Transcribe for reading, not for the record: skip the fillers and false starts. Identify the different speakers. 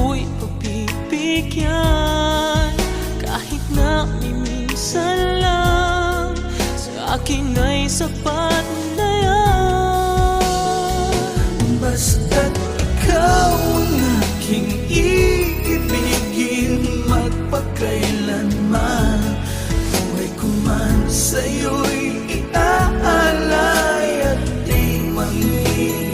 Speaker 1: ako'y pagbibigyan. Kahit na minsan lang, sa akin ay sapat na yan.
Speaker 2: Basta't ikaw ang aking iibigin, magpakailanman. Buhay ko man sa'yo'y iaalay at di manghihintay.